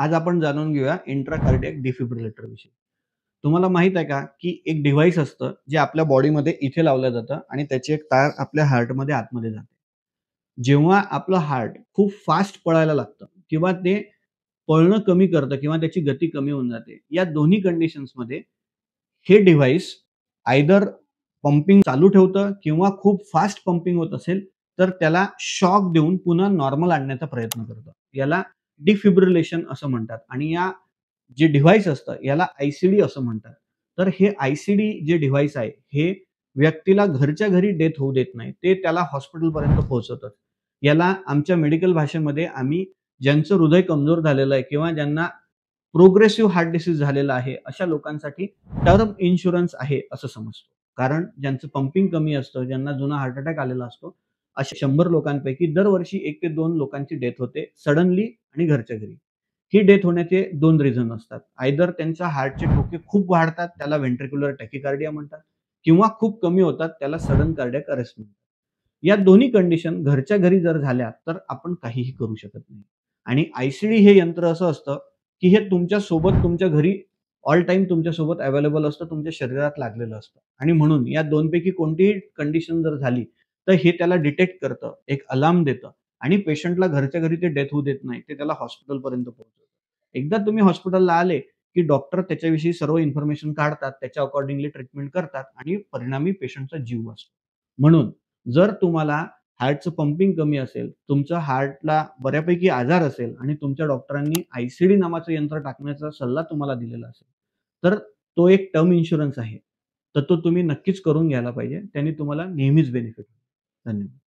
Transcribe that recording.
आज आपण जाणून घेऊया इंट्राकार्डियक डिफिब्रिलेटर विषयी. तुम्हाला माहित आहे का, की एक डिव्हाइस असतं जे आपल्या बॉडीमध्ये इथे लावलं जातं आणि त्याची एक तार आपल्या हार्टमध्ये आतमध्ये जाते. जेव्हा आपलं हार्ट खूप फास्ट पळायला लागतं किंवा ते पळणं कमी करतं किंवा त्याची गती कमी होऊन जाते. या दोन्ही कंडिशन्समध्ये हे डिव्हाइस आयदर पंपिंग चालू ठेवतं किंवा खूप फास्ट पंपिंग होत असेल, तर त्याला शॉक देऊन पुन्हा नॉर्मल आणण्याचा प्रयत्न करतं. याला डिफिब्रिलेशन असं म्हणतात आणि या जे डिव्हाइस असतं याला आय-सी-डी असं म्हणतात. तर हे आय-सी-डी जे डिव्हाइस आहे, हे व्यक्तीला घरच्या घरी डेथ होऊ देत नाही. ते त्याला हॉस्पिटलपर्यंत पोहोचवतं. याला आमच्या मेडिकल भाषेमध्ये आम्ही ज्यांचं हृदय कमजोर झालेलं आहे किंवा ज्यांना प्रोग्रेसिव्ह हार्ट डिसीज झालेला आहे, अशा लोकांसाठी टर्म इन्शुरन्स आहे असं समजतो. कारण ज्यांचं पंपिंग कमी असतं, ज्यांना जुना हार्ट अटॅक आलेला असतो, अशा 100 लोकांपैकी दरवर्षी 1 ते 2 लोकांची डेथ होते सडनली आणि घरच्या घरी. ही डेथ होण्याचे 2 रिझन असतात. आयदर त्यांच्या हार्टचे ठोके खूप वाढतात, त्याला व्हेंट्रिक्युलर टॅकीकार्डिया म्हणतात किंवा खूप कमी होतात, त्याला सडन कार्डियाक अरेस्ट म्हणतात. या दोन्ही कंडिशन घरच्या घरी जर झाल्या, तर आपण काहीही करू शकत नाही. आणि आय-सी-डी हे यंत्र असं असतं, की हे तुमच्या सोबत तुमच्या घरी ऑल टाईम तुमच्यासोबत अवेलेबल असतं, तुमच्या शरीरात लागलेलं असतं. आणि म्हणून या 2 पैकी कोणतीही कंडिशन जर झाली, तर हे त्याला डिटेक्ट करतं, एक अलार्म देतं आणि पेशंटला घरच्या घरी ते डेथ होऊ देत नाही. ते त्याला हॉस्पिटलपर्यंत पोहोचवतं. एकदा तुम्ही हॉस्पिटलला आले, की डॉक्टर त्याच्याविषयी सर्व इन्फॉर्मेशन काढतात, त्याच्या अकॉर्डिंगली ट्रीटमेंट करतात आणि परिणामी पेशंटचा जीव वाचतो. म्हणून जर तुम्हाला हार्टचं पंपिंग कमी असेल, तुमच्या हार्टला बऱ्यापैकी आजार असेल आणि तुमच्या डॉक्टरांनी आय-सी-डी नावाचं यंत्र टाकण्याचा सल्ला तुम्हाला दिलेला असेल, तर तो एक टर्म इन्शुरन्स आहे. तर तो तुम्ही नक्कीच करून घ्यायला पाहिजे. त्याने तुम्हाला नेहमीच बेनिफिट होईल. धन्यवाद.